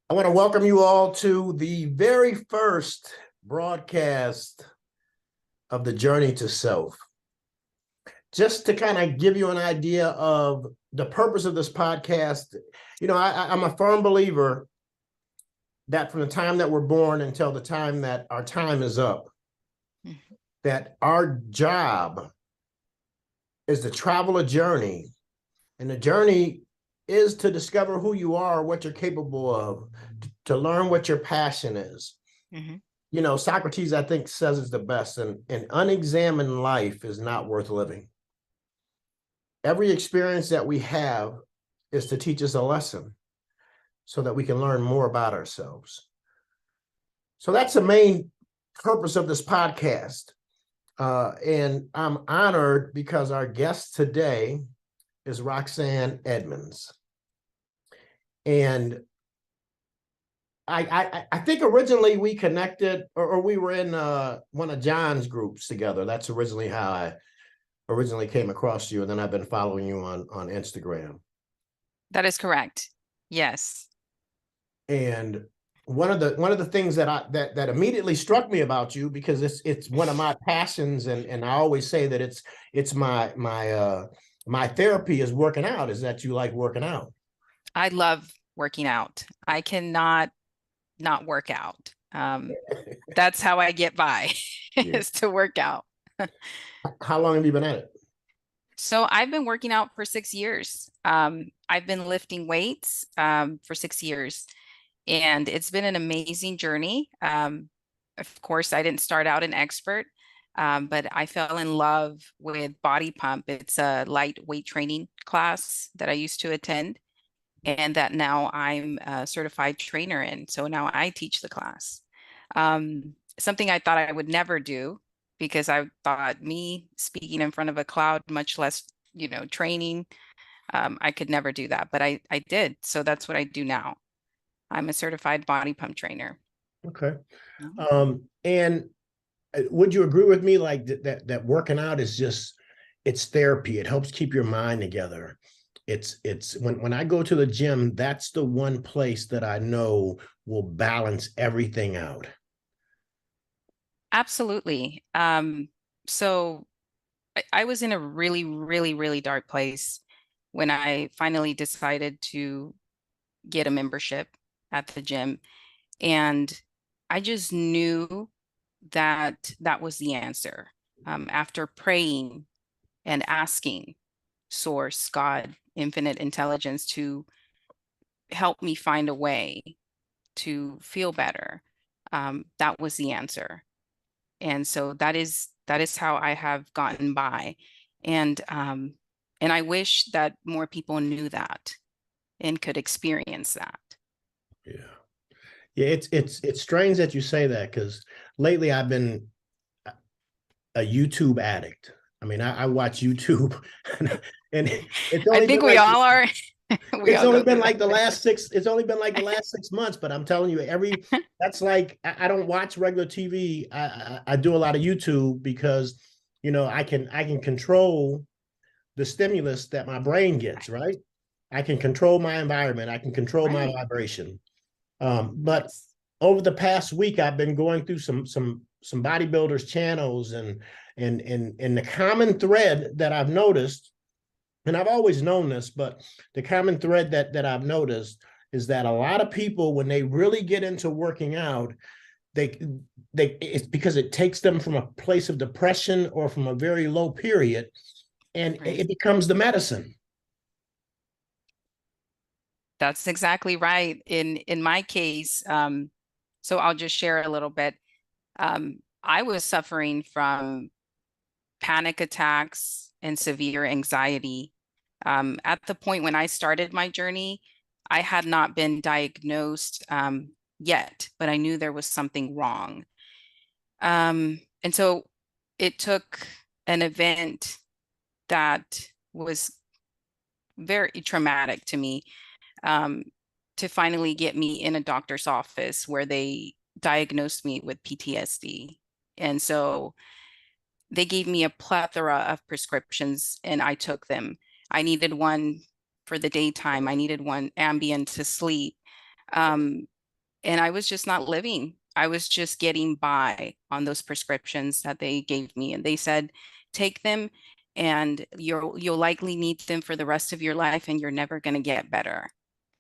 I want to welcome you all to the very first broadcast of the Journey to Self. Just to kind of give you an idea of the purpose of this podcast, I'm a firm believer that from the time that we're born until the time that our time is up, that our job is to travel a journey, and the journey is to discover who you are, what you're capable of, to learn what your passion is. Mm-hmm. Socrates, I think, says it's the best, and an unexamined life is not worth living. Every experience that we have is to teach us a lesson so that we can learn more about ourselves. So that's the main purpose of this podcast. And I'm honored because our guest today is Roxanne Edmonds. And I think originally we connected or we were in one of John's groups together. That's originally how I originally came across you. And then I've been following you on Instagram. That is correct. Yes. And one of the things that that immediately struck me about you, because it's one of my passions, and I always say that it's my therapy is working out, is that you like working out. I love working out. I cannot not work out. That's how I get by, is to work out. How long have you been at it? So I've been working out for 6 years. I've been lifting weights for 6 years, and it's been an amazing journey. Of course, I didn't start out an expert, but I fell in love with Body Pump. It's a lightweight training class that I used to attend, and that now I'm a certified trainer in. So now I teach the class. Something I thought I would never do, because I thought me speaking in front of a crowd, much less, training, I could never do that, but I did. So that's what I do now. I'm a certified Body Pump trainer. Okay. And would you agree with me, like that working out is it's therapy. It helps keep your mind together. It's when I go to the gym, that's the one place that I know will balance everything out. Absolutely. So I was in a really, really, really dark place when I finally decided to get a membership at the gym. And I just knew that that was the answer. After praying and asking Source, God, infinite intelligence, to help me find a way to feel better, that was the answer. And so that is how I have gotten by. And I wish that more people knew that and could experience that. Yeah. Yeah, it's strange that you say that, because lately I've been a YouTube addict. I mean, I watch YouTube, and it's I only think been we like, all are. it's only been like the last 6 months, but I'm telling you, that's like, I don't watch regular TV. I do a lot of YouTube because I can control the stimulus that my brain gets, right? I can control my environment, I can control my vibration. But over the past week, I've been going through some bodybuilders channels, and the common thread that I've noticed, and I've always known this, but the common thread that I've noticed is that a lot of people, when they really get into working out, it's because it takes them from a place of depression or from a very low period, and it becomes the medicine. That's exactly right. In my case, so I'll just share a little bit. I was suffering from panic attacks and severe anxiety. At the point when I started my journey, I had not been diagnosed yet, but I knew there was something wrong. And so it took an event that was very traumatic to me, to finally get me in a doctor's office where they diagnosed me with PTSD. And so they gave me a plethora of prescriptions, and I took them. I needed one for the daytime. I needed one Ambien to sleep. and I was just not living. I was just getting by on those prescriptions that they gave me. And they said, take them and you'll likely need them for the rest of your life and you're never going to get better.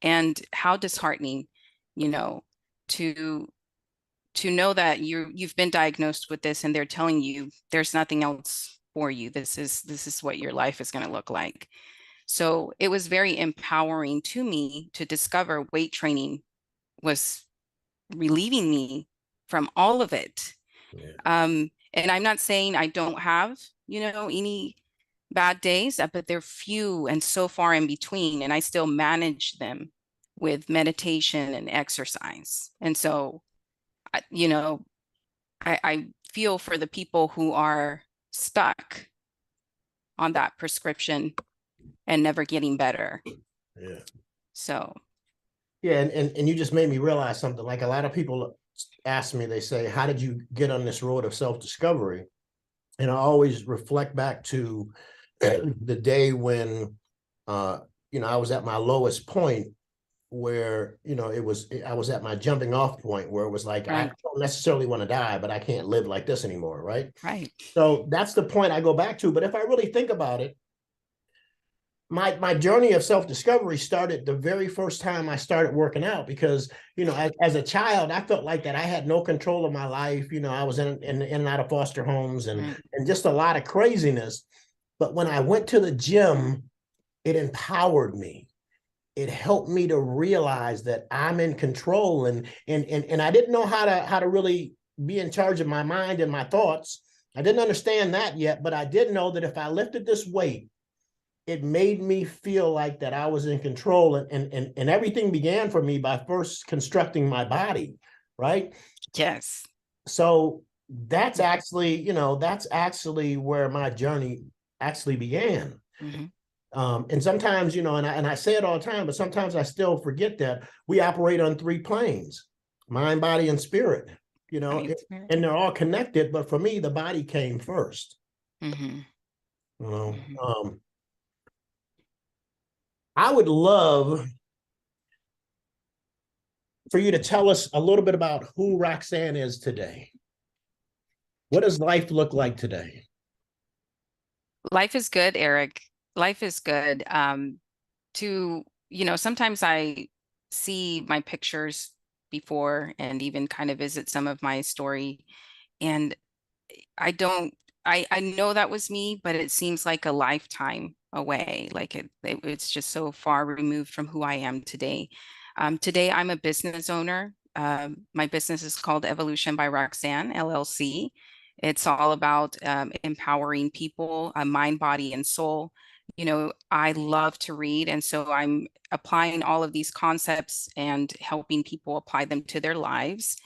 And how disheartening, you know, to know that you've been diagnosed with this and they're telling you there's nothing else for you. This is what your life is going to look like. So it was very empowering to me to discover weight training was relieving me from all of it. Yeah. And I'm not saying I don't have, any bad days, but they're few and so far in between, and I still manage them with meditation and exercise. And so, I feel for the people who are stuck on that prescription and never getting better. Yeah. So. Yeah, and you just made me realize something. Like a lot of people ask me, they say, how did you get on this road of self-discovery? And I always reflect back to the day when I was at my lowest point, where I was at my jumping off point, where it was like, Right. I don't necessarily want to die, but I can't live like this anymore, right? Right. So that's the point I go back to. But if I really think about it, my journey of self-discovery started the very first time I started working out, because as a child, I felt like that I had no control of my life. I was in and out of foster homes, and just a lot of craziness. But when I went to the gym, it empowered me. It helped me to realize that I'm in control, and I didn't know how to really be in charge of my mind and my thoughts. I didn't understand that yet, but I did know that if I lifted this weight, it made me feel like that I was in control, and everything began for me by first constructing my body, right? Yes. So that's actually where my journey actually began. Mm-hmm. And sometimes, and I say it all the time, but sometimes I still forget that we operate on 3 planes: mind, body, and spirit. And they're all connected, but for me, the body came first. Mm-hmm. Mm-hmm. I would love for you to tell us a little bit about who Roxanne is today. What does life look like today? Life is good, Eric. Life is good. Sometimes I see my pictures before and even kind of visit some of my story, and I don't, I know that was me, but it seems like a lifetime away. Like it's just so far removed from who I am today. Today, I'm a business owner. My business is called Evolution by Roxanne, LLC. It's all about empowering people, mind, body, and soul. I love to read, and so I'm applying all of these concepts and helping people apply them to their lives.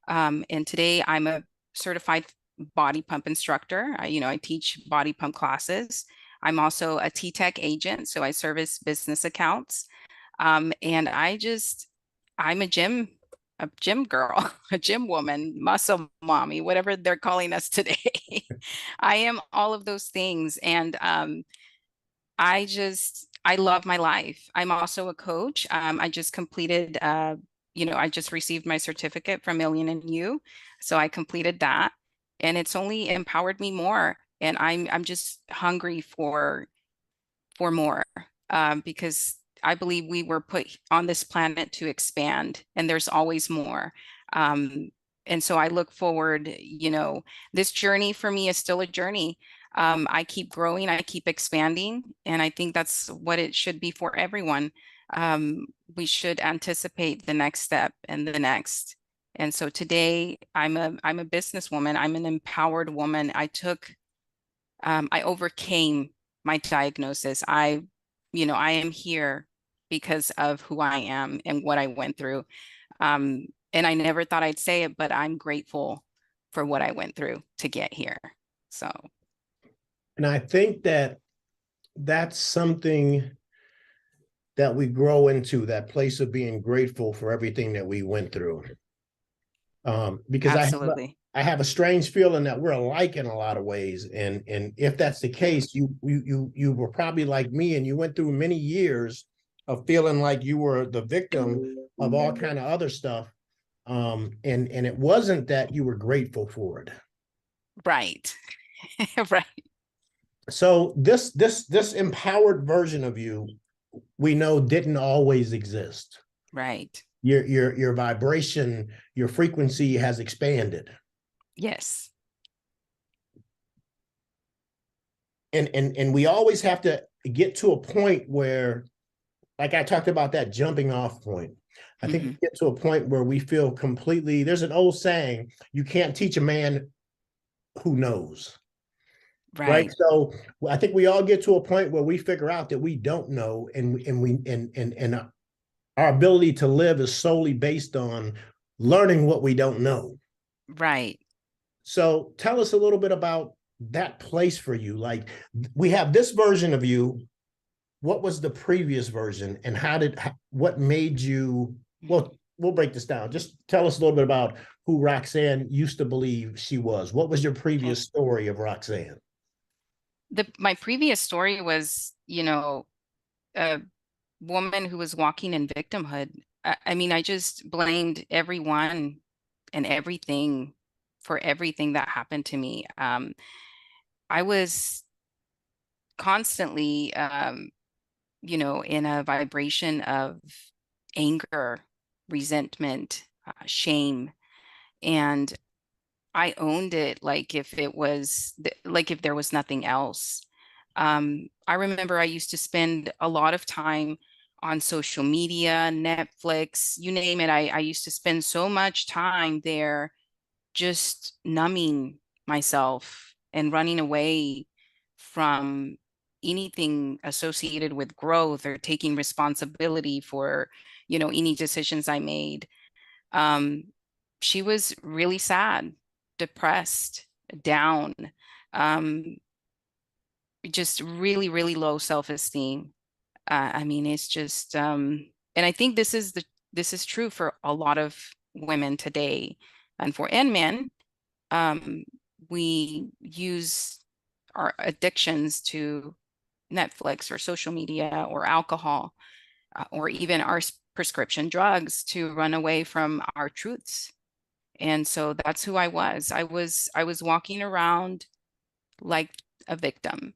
And today I'm a certified body pump instructor. I teach body pump classes. I'm also a T-Tech agent, so I service business accounts. And I'm a gym girl, a gym woman, muscle mommy, whatever they're calling us today. I am all of those things. And I love my life. I'm also a coach. I just completed, I just received my certificate from Million and You. So I completed that, and it's only empowered me more. And I'm just hungry for more, because I believe we were put on this planet to expand, and there's always more. Um, and so I look forward, this journey for me is still a journey. I keep growing, I keep expanding, and I think that's what it should be for everyone. We should anticipate the next step and the next. And so today I'm a businesswoman. I'm an empowered woman. I overcame my diagnosis. I am here because of who I am and what I went through. And I never thought I'd say it, but I'm grateful for what I went through to get here. So. And I think that that's something that we grow into, that place of being grateful for everything that we went through. Because Absolutely. I have a strange feeling that we're alike in a lot of ways, and if that's the case, you were probably like me, and you went through many years of feeling like you were the victim of all kind of other stuff. And it wasn't that you were grateful for it. Right. Right. So this empowered version of you, we know, didn't always exist. Right. Your vibration, your frequency has expanded. Yes. And we always have to get to a point where, like I talked about, that jumping off point. I think we Hmm. get to a point where we feel completely, there's an old saying, you can't teach a man who knows. Right. Right. So I think we all get to a point where we figure out that we don't know, and our ability to live is solely based on learning what we don't know. Right. So tell us a little bit about that place for you. Like, we have this version of you. What was the previous version, and what made you? Well, we'll break this down. Just tell us a little bit about who Roxanne used to believe she was. What was your Okay. previous story of Roxanne? My previous story was, a woman who was walking in victimhood. I mean, I just blamed everyone and everything for everything that happened to me. I was constantly, in a vibration of anger, resentment, shame, and I owned it like if it was like if there was nothing else. I remember I used to spend a lot of time on social media, Netflix, you name it. I used to spend so much time there just numbing myself and running away from anything associated with growth or taking responsibility for, any decisions I made. Um, she was really sad, depressed, down, um, just really, really low self-esteem. I mean, it's just, and I think this is true for a lot of women today, and men. Um, we use our addictions to Netflix or social media or alcohol, or even our prescription drugs to run away from our truths. And so that's who I was. I was walking around like a victim,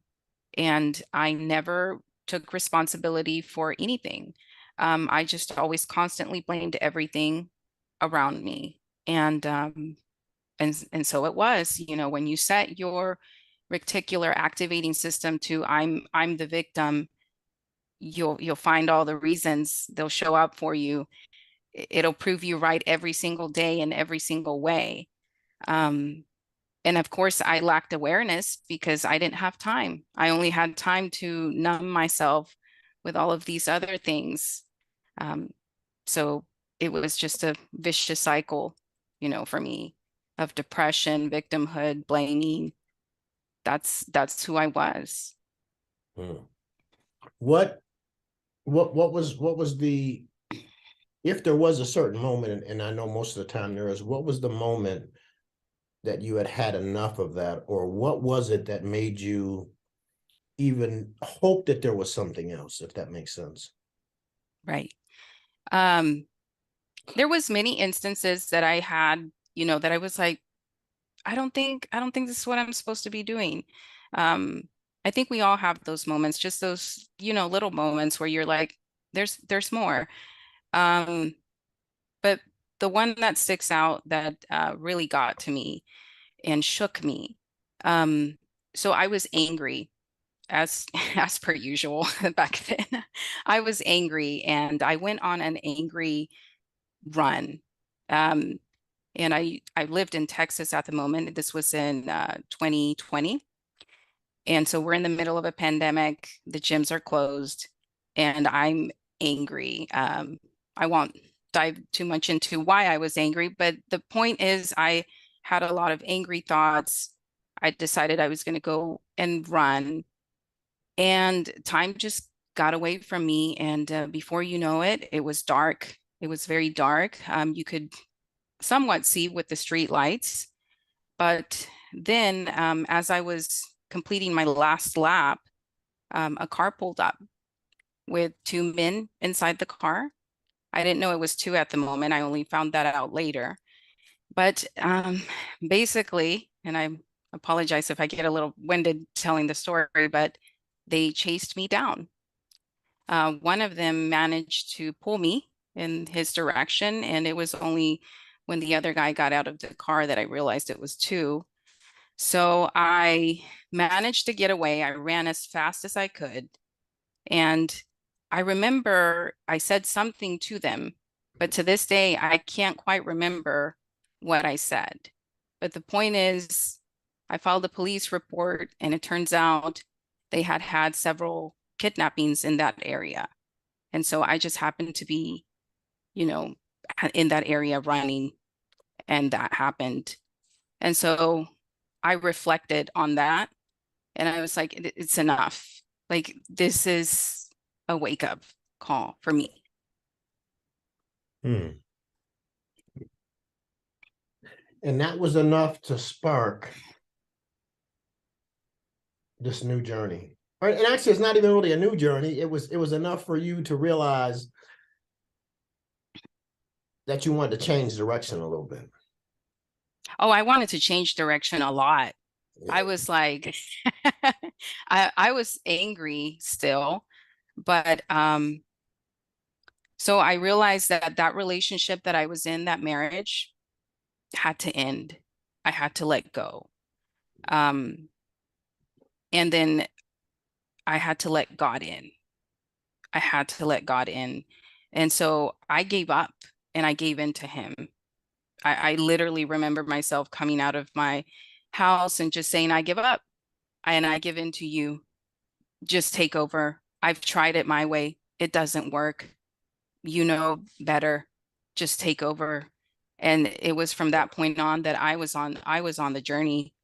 and I never took responsibility for anything. I just always constantly blamed everything around me. And so it was, when you set your reticular activating system to I'm the victim, you'll find all the reasons, they'll show up for you. It'll prove you right every single day in every single way. Um, and of course, I lacked awareness because I didn't have time. I only had time to numb myself with all of these other things. Um, so it was just a vicious cycle, for me, of depression, victimhood, blaming. That's who I was. Hmm. What what was the, if there was a certain moment, and I know most of the time there is, what was the moment that you had had enough of that, or what was it that made you even hope that there was something else, if that makes sense? Right. Um, there was many instances that I had, that I was like, I don't think this is what I'm supposed to be doing. Um, I think we all have those moments, just those, little moments where you're like, there's more. Um, but the one that sticks out that really got to me and shook me. Um, so I was angry as as per usual back then. I was angry and I went on an angry run. Um, and I lived in Texas at the moment. This was in 2020. And so we're in the middle of a pandemic. The gyms are closed, and I'm angry. I won't dive too much into why I was angry, but the point is, I had a lot of angry thoughts. I decided I was going to go and run, and time just got away from me. And before you know it, it was dark. It was very dark. You could somewhat see with the street lights. But then, as I was completing my last lap, a car pulled up with two men inside the car. I didn't know it was two at the moment. I only found that out later. But basically, and I apologize if I get a little winded telling the story, but they chased me down. One of them managed to pull me in his direction, and it was only when the other guy got out of the car that I realized it was two. So I managed to get away. I ran as fast as I could. And I remember I said something to them, but to this day, I can't quite remember what I said. But the point is, I filed a police report, and it turns out they had had several kidnappings in that area. And so I just happened to be, you know, in that area running, and that happened. And so I reflected on that, and I was like, it's enough. Like, this is a wake up call for me. Hmm. And that was enough to spark this new journey. Right? And actually, it's not even really a new journey. It was enough for you to realize that you wanted to change direction a little bit. Oh, I wanted to change direction a lot. I was like, I was angry still, but so I realized that that relationship that I was in, that marriage, had to end. I had to let go. Um, and then I had to let God in. I had to let God in. And so I gave up and I gave in to him. I literally remember myself coming out of my house and just saying, I give up and I give in to you. Just take over. I've tried it my way. It doesn't work. You know better. Just take over. And it was from that point on that I was on the journey.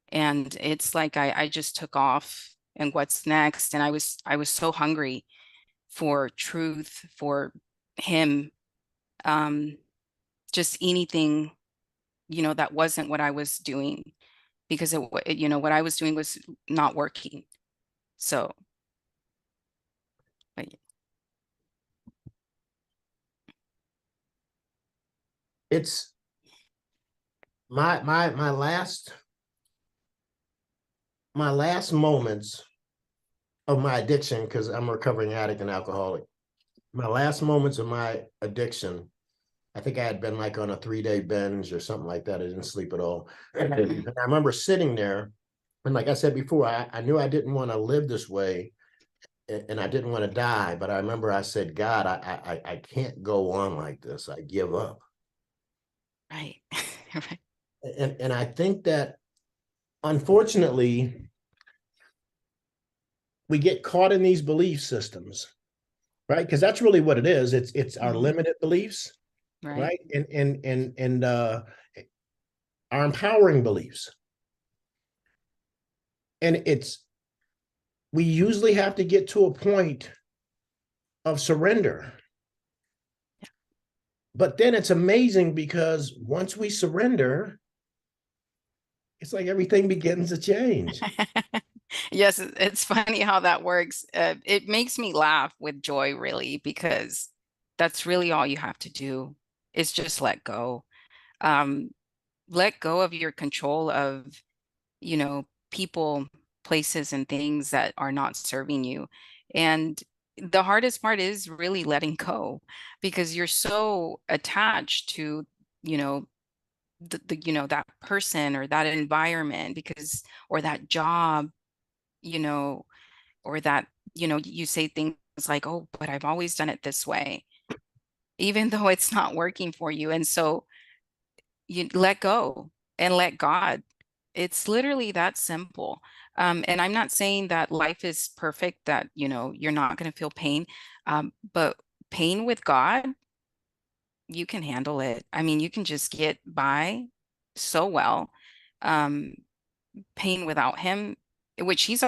And it's like I just took off, and what's next? And I was so hungry for truth, for him, um, just anything, that wasn't what I was doing, because what I was doing was not working. So, but It's my last moments of my addiction, because I'm a recovering addict and alcoholic. My last moments of my addiction, I think I had been like on a 3-day binge or something like that. I didn't sleep at all. And I remember sitting there, and like I said before, I knew I didn't want to live this way, and I didn't want to die. But I remember I said, God, I can't go on like this. I give up. right. Right. And I think that unfortunately we get caught in these belief systems, right? Because that's really what it is. It's our Mhm. limited beliefs, Right. right? And our empowering beliefs. And we usually have to get to a point of surrender. But then it's amazing, because once we surrender, it's like everything begins to change. Yes, it's funny how that works. It makes me laugh with joy, really, because that's really all you have to do is just let go. Um, let go of your control of, people, places, and things that are not serving you. And the hardest part is really letting go, because you're so attached to, you know, that person or that environment, because, or that job, you know, or that, you say things like, oh, but I've always done it this way, even though it's not working for you. And so you let go and let God. It's literally that simple. And I'm not saying that life is perfect, that, you're not going to feel pain. But pain with God, you can handle it. I mean, you can just get by so well. Um, Pain without him, which he's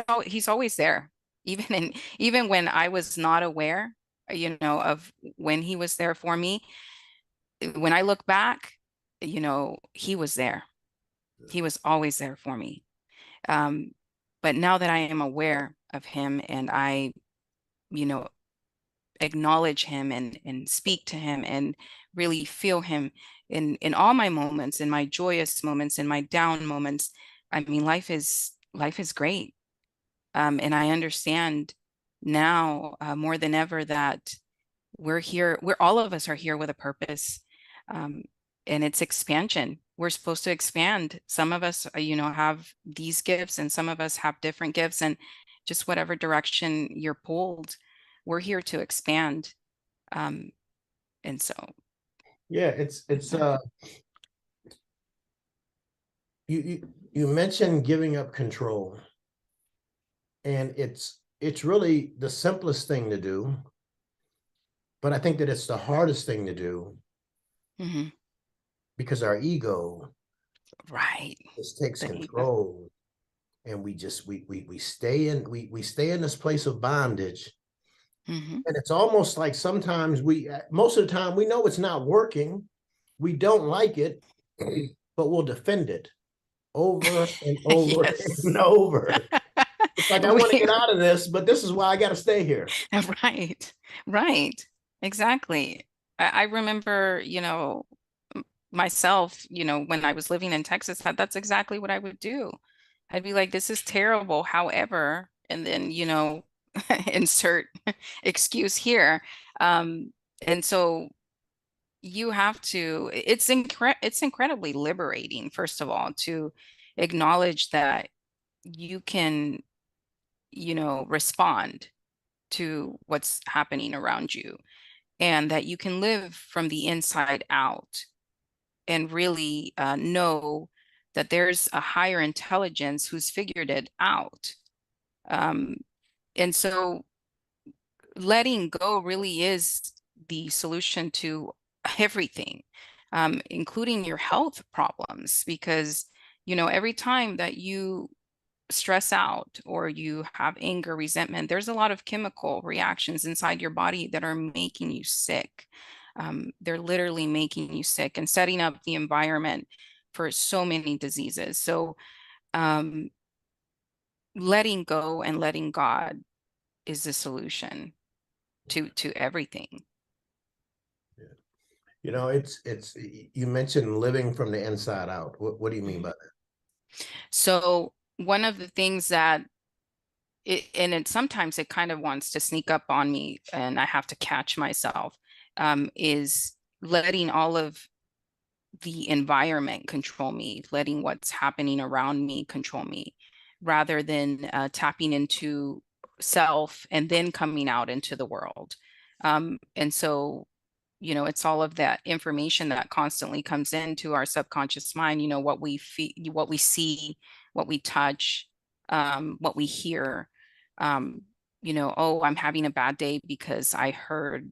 always there, even when I was not aware, of when he was there for me. When I look back, he was there. He was always there for me. Um, but now that I am aware of him, and I, you know, acknowledge him and speak to him and really feel him in all my moments, in my joyous moments, in my down moments. I mean, life is great. And I understand now more than ever that we're here, we're all of us are here with a purpose. Um, and it's expansion. We're supposed to expand. Some of us, have these gifts, and some of us have different gifts, and just whatever direction you're pulled, we're here to expand. And so, Yeah, it's you mentioned giving up control, and it's really the simplest thing to do, but I think that it's the hardest thing to do mhm, because our ego right. just takes There you go. control, and we stay in we stay in this place of bondage. Hmm. And it's almost like sometimes most of the time, we know it's not working. We don't like it, but we'll defend it over and over Yes. and over. It's like, I want to We get out of this, but this is why I got to stay here. right, right, exactly. I remember, myself, when I was living in Texas, that's exactly what I would do. I'd be like, this is terrible. However, and then, insert excuse here. Um, and so you have to, it's incredibly liberating, first of all, to acknowledge that you can, respond to what's happening around you, and that you can live from the inside out and really know that there's a higher intelligence who's figured it out. Um, and so letting go really is the solution to everything, including your health problems, because, every time that you stress out or you have anger, resentment, there's a lot of chemical reactions inside your body that are making you sick. They're literally making you sick and setting up the environment for so many diseases. So, um, letting go and letting God is the solution to everything. It's you mentioned living from the inside out. What do you mean by Mhm. that? So one of the things that sometimes it kind of wants to sneak up on me and I have to catch myself, is letting all of the environment control me, letting what's happening around me control me, rather than tapping into self and then coming out into the world. And so, it's all of that information that constantly comes into our subconscious mind, what we feel, what we see, what we touch, what we hear. Um, oh, I'm having a bad day because I heard,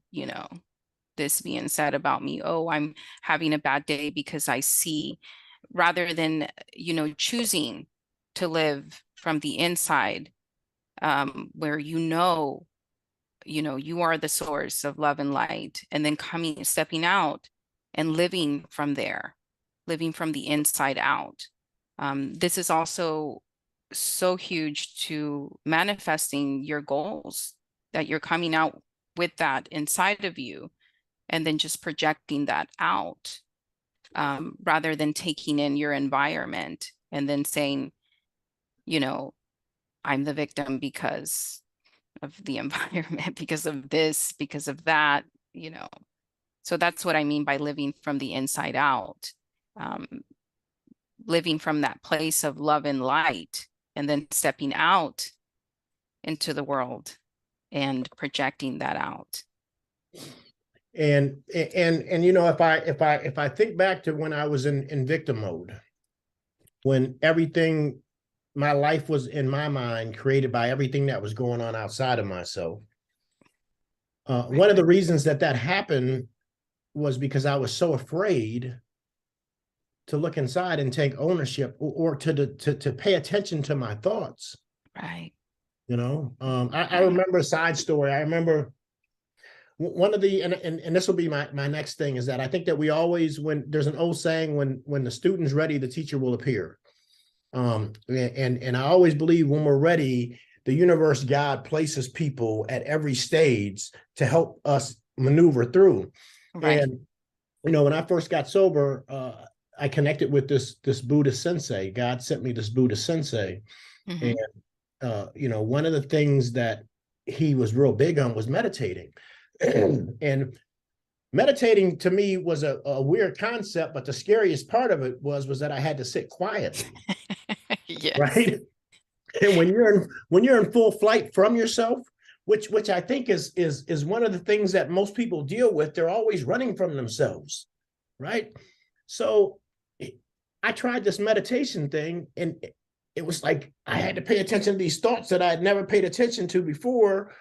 this being said about me. Oh, I'm having a bad day because I see, rather than, choosing to live from the inside, where you are the source of love and light, and then stepping out and living from there, living from the inside out. This is also so huge to manifesting your goals, that you're coming out with that inside of you and then just projecting that out, rather than taking in your environment and then saying, you know, I'm the victim because of the environment, because of this, you of that, you know. So that's what I mean by living from the inside out, um, living from that place of love and light, and then stepping out into the world and projecting that out. And if I think back to when I was in victim mode, when everything, my life was in my mind created by everything that was going on outside of myself. Right. One of the reasons that happened was because I was so afraid to look inside and take ownership, or to pay attention to my thoughts. Right. I Right. remember a side story. I remember one of the, and this will be my next thing, is that I think that we always, when there's an old saying, when the student's ready, the teacher will appear. And I always believe when we're ready, the universe, God places people at every stage to help us maneuver through. Right. And when I first got sober, I connected with this Buddhist sensei. God sent me this Buddhist sensei, and Mm-hmm. one of the things that he was real big on was meditating, and meditating to me was a weird concept. But the scariest part of it was that I had to sit quietly, Yes. right? And when you're in full flight from yourself, which I think is one of the things that most people deal with. They're always running from themselves, right? So I tried this meditation thing, and it was like I had to pay attention to these thoughts that I had never paid attention to before.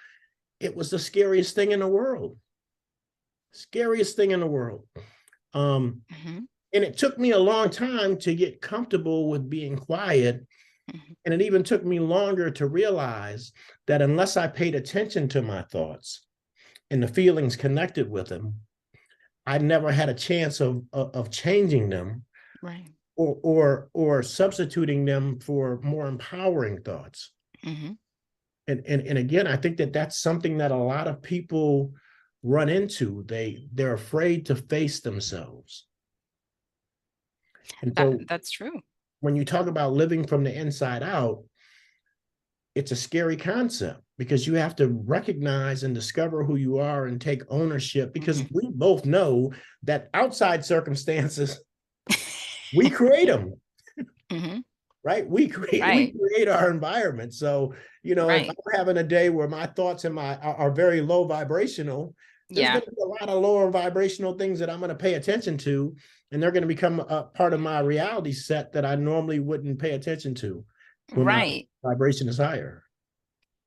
It was the scariest thing in the world. Scariest thing in the world. Um, Mm-hmm. and it took me a long time to get comfortable with being quiet. Mm-hmm. And it even took me longer to realize that unless I paid attention to my thoughts and the feelings connected with them, I never had a chance of changing them, Right. or substituting them for more empowering thoughts. Mm-hmm. And again, I think that that's something that a lot of people run into. They're afraid to face themselves. And so That's true. when you talk about living from the inside out, it's a scary concept because you have to recognize and discover who you are and take ownership, because Mm-hmm. we both know that outside circumstances, we create them, Mm-hmm. right? We Right. create our environment. So, if Right. I'm having a day where my thoughts and are very low vibrational, there's Yeah. going to be a lot of lower vibrational things that I'm going to pay attention to, and they're going to become a part of my reality set that I normally wouldn't pay attention to when my Right. vibration is higher.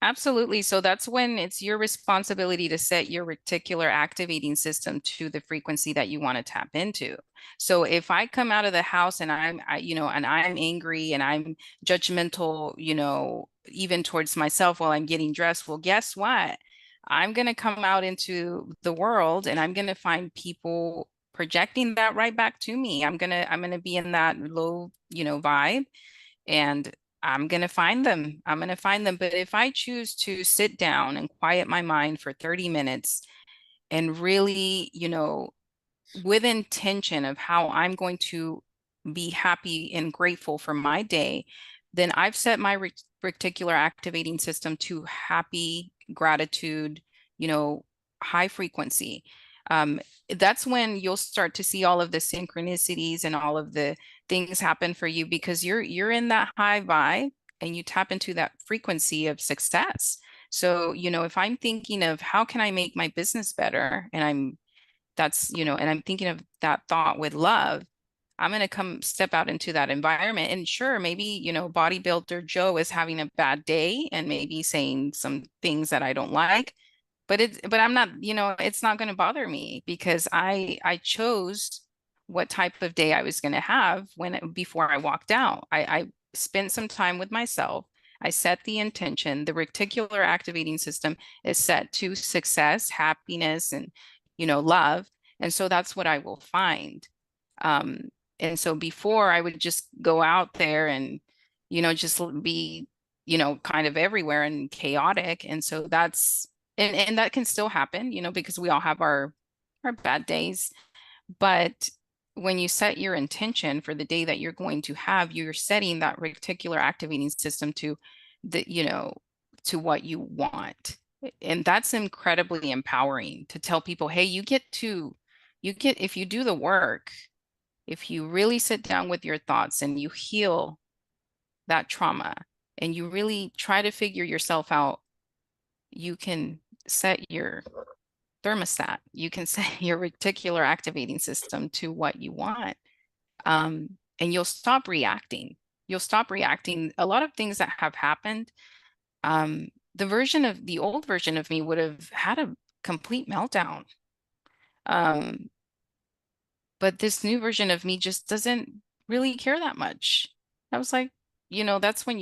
Absolutely. So that's when it's your responsibility to set your reticular activating system to the frequency that you want to tap into. So if I come out of the house and and I'm angry and I'm judgmental, even towards myself while I'm getting dressed, well, guess what? I'm going to come out into the world and I'm going to find people projecting that right back to me. I'm going to be in that low, vibe, and I'm going to find them. I'm going to find them. But if I choose to sit down and quiet my mind for 30 minutes and really, with intention of how I'm going to be happy and grateful for my day, then I've set my reticular activating system to happy, gratitude, you know, high frequency. Um, that's when you'll start to see all of the synchronicities and all of the things happen for you because you're in that high vibe and you tap into that frequency of success. So, if I'm thinking of how can I make my business better, and I'm thinking of that thought with love, I'm going to come step out into that environment. And sure, maybe, bodybuilder Joe is having a bad day and maybe saying some things that I don't like, but I'm not, it's not going to bother me because I chose what type of day I was going to have before I walked out. I spent some time with myself. I set the intention. The reticular activating system is set to success, happiness, and love. And so that's what I will find. Um, and so before I would just go out there and, just be, kind of everywhere and chaotic. And so and that can still happen, because we all have our bad days. But when you set your intention for the day that you're going to have, you're setting that reticular activating system to the, to what you want. And that's incredibly empowering to tell people, hey, if you do the work, if you really sit down with your thoughts and you heal that trauma and you really try to figure yourself out, you can set your thermostat, you can set your reticular activating system to what you want. And you'll stop reacting. You'll stop reacting. A lot of things that have happened, the old version of me would have had a complete meltdown. Um, but this new version of me just doesn't really care that much. I was like, that's when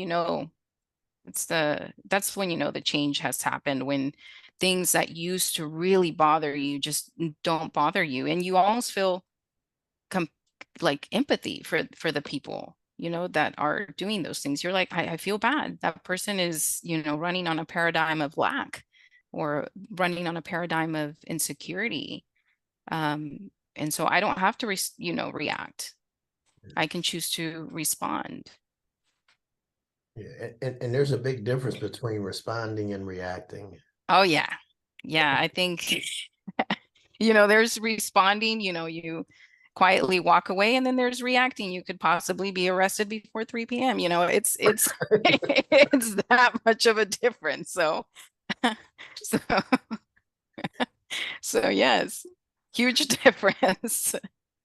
that's when the change has happened, when things that used to really bother you just don't bother you, and you almost feel com like empathy for the people. that are doing those things. You're like, I feel bad. That person is, running on a paradigm of lack or running on a paradigm of insecurity. And so I don't have to, react. I can choose to respond. Yeah, and there's a big difference between responding and reacting. Oh, yeah. Yeah. I think, there's responding, you quietly walk away, and then there's reacting. You could possibly be arrested before 3 p.m. It's it's that much of a difference. So so so yes, huge difference.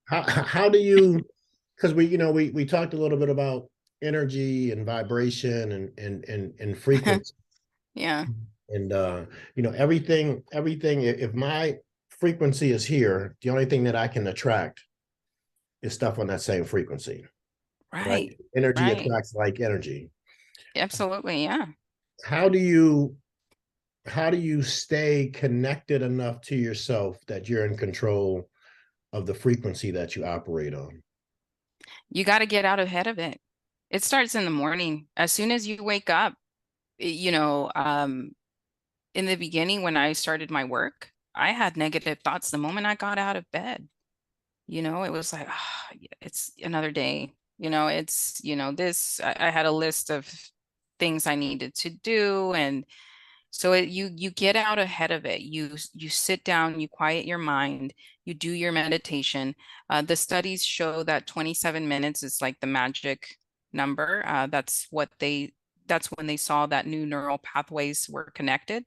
How do you, because we talked a little bit about energy and vibration and frequency. Yeah, And everything, if my frequency is here, the only thing that I can attract is stuff on that same frequency, right? right, Energy right. attracts like energy. Absolutely, yeah. How do you how do you stay connected enough to yourself that you're in control of the frequency that you operate on? You got to get out ahead of it. It starts in the morning. As soon as you wake up, in the beginning when I started my work, I had negative thoughts the moment I got out of bed. It was like, it's another day. It's, this, I had a list of things I needed to do. And so you get out ahead of it. You sit down, you quiet your mind, you do your meditation. The studies show that 27 minutes is like the magic number. That's when they saw that new neural pathways were connected,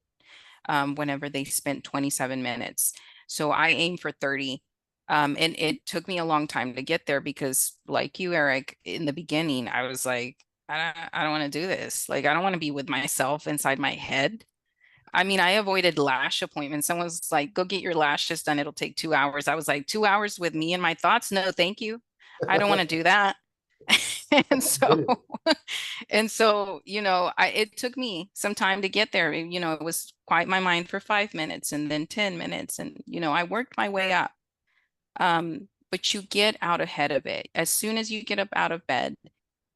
whenever they spent 27 minutes. So I aim for 30. And it took me a long time to get there because, like you, Eric, in the beginning, I was like, I don't want to do this. Like, I don't want to be with myself inside my head. I mean, I avoided lash appointments. Someone's like, go get your lashes done. It'll take 2 hours. I was like, 2 hours with me and my thoughts? No, thank you. I don't want to do that. And so, and so, it took me some time to get there. It was quiet my mind for 5 minutes and then 10 minutes. And, I worked my way up. But you get out ahead of it. As soon as you get up out of bed,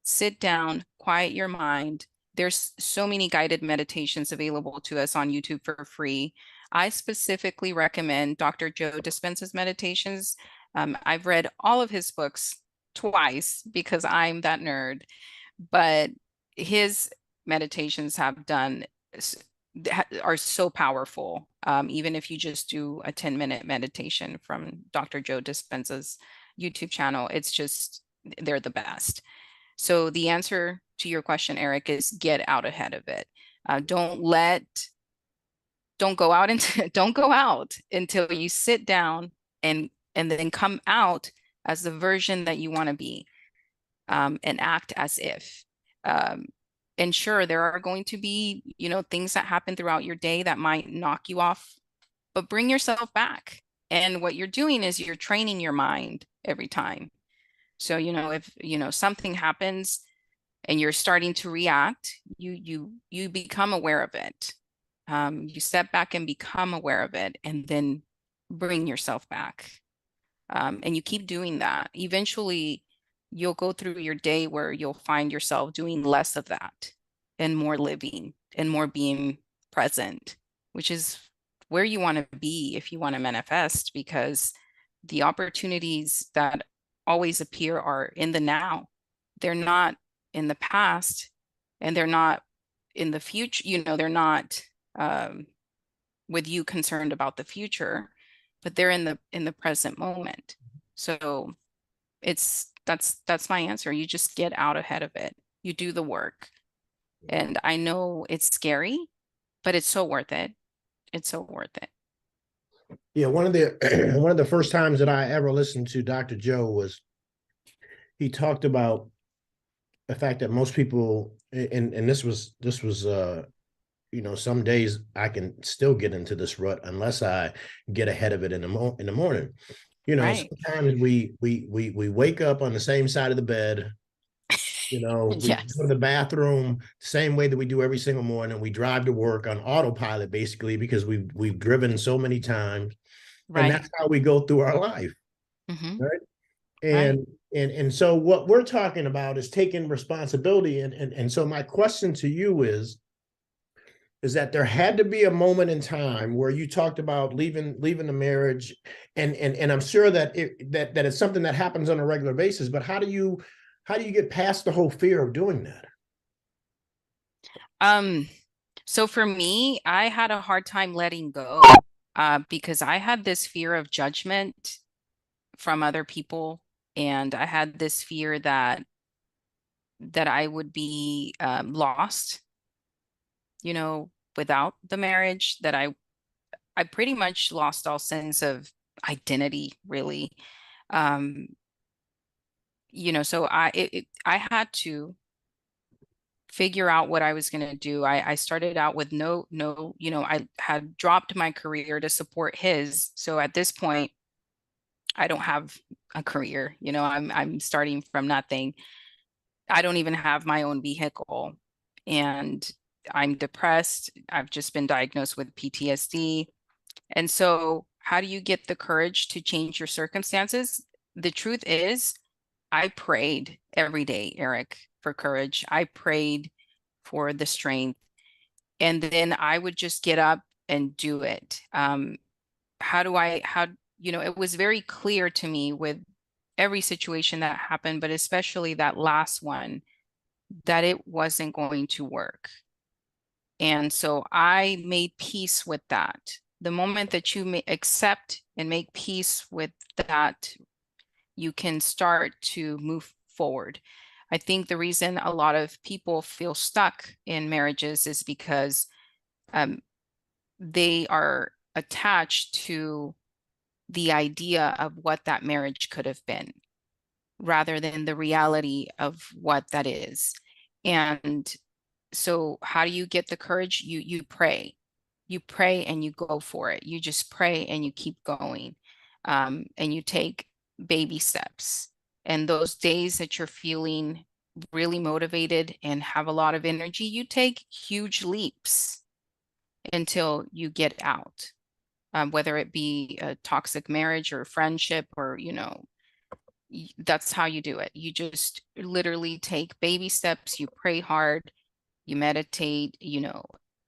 sit down, quiet your mind. There's so many guided meditations available to us on YouTube for free. I specifically recommend Dr. Joe Dispenza's meditations. I've read all of his books twice because I'm that nerd, but his meditations are so powerful. Even if you just do a 10-minute meditation from Dr. Joe Dispenza's YouTube channel, they're the best. So the answer to your question, Eric, is get out ahead of it. Don't go out don't go out until you sit down and then come out as the version that you want to be, and act as if. Um, and sure, there are going to be, things that happen throughout your day that might knock you off, but bring yourself back. And what you're doing is you're training your mind every time. So, if, something happens and you're starting to react, you become aware of it. You step back and become aware of it, and then bring yourself back. And you keep doing that. Eventually, you'll go through your day where you'll find yourself doing less of that and more living and more being present, which is where you want to be if you want to manifest, because the opportunities that always appear are in the now. They're not in the past, and they're not in the future. They're not, with you concerned about the future, but they're in the present moment. So that's my answer. You just get out ahead of it. You do the work. And I know it's scary, but it's so worth it. It's so worth it. Yeah, one of the one of the first times that I ever listened to Dr. Joe was he talked about the fact that most people, and this was some days I can still get into this rut unless I get ahead of it in the morning. Right. Sometimes we wake up on the same side of the bed. We go to Yes. the bathroom the same way that we do every single morning. We drive to work on autopilot, basically, because we've driven so many times, and Right. that's how we go through our life, Hmm. right? right. And so what we're talking about is taking responsibility. And so my question to you is that there had to be a moment in time where you talked about leaving the marriage, and I'm sure that that it's something that happens on a regular basis. But how do you get past the whole fear of doing that? Um, so for me, I had a hard time letting go because I had this fear of judgment from other people, and I had this fear that I would be lost, without the marriage, that I pretty much lost all sense of identity, really. Um, so I had to figure out what I was going to do. I started out with no, I had dropped my career to support his. So at this point, I don't have a career. I'm starting from nothing. I don't even have my own vehicle, and I'm depressed. I've just been diagnosed with PTSD. And so, how do you get the courage to change your circumstances? The truth is, I prayed every day, Eric, for courage. I prayed for the strength. And then I would just get up and do it. It was very clear to me with every situation that happened, but especially that last one, that it wasn't going to work. And so I made peace with that. The moment that you accept and make peace with that, you can start to move forward. I think the reason a lot of people feel stuck in marriages is because um, they are attached to the idea of what that marriage could have been rather than the reality of what that is. And so how do you get the courage? You pray. You pray and you go for it. You just pray and you keep going. And you take baby steps. And those days that you're feeling really motivated and have a lot of energy, you take huge leaps until you get out. Whether it be a toxic marriage or friendship, or that's how you do it. You just literally take baby steps, you pray hard, you meditate,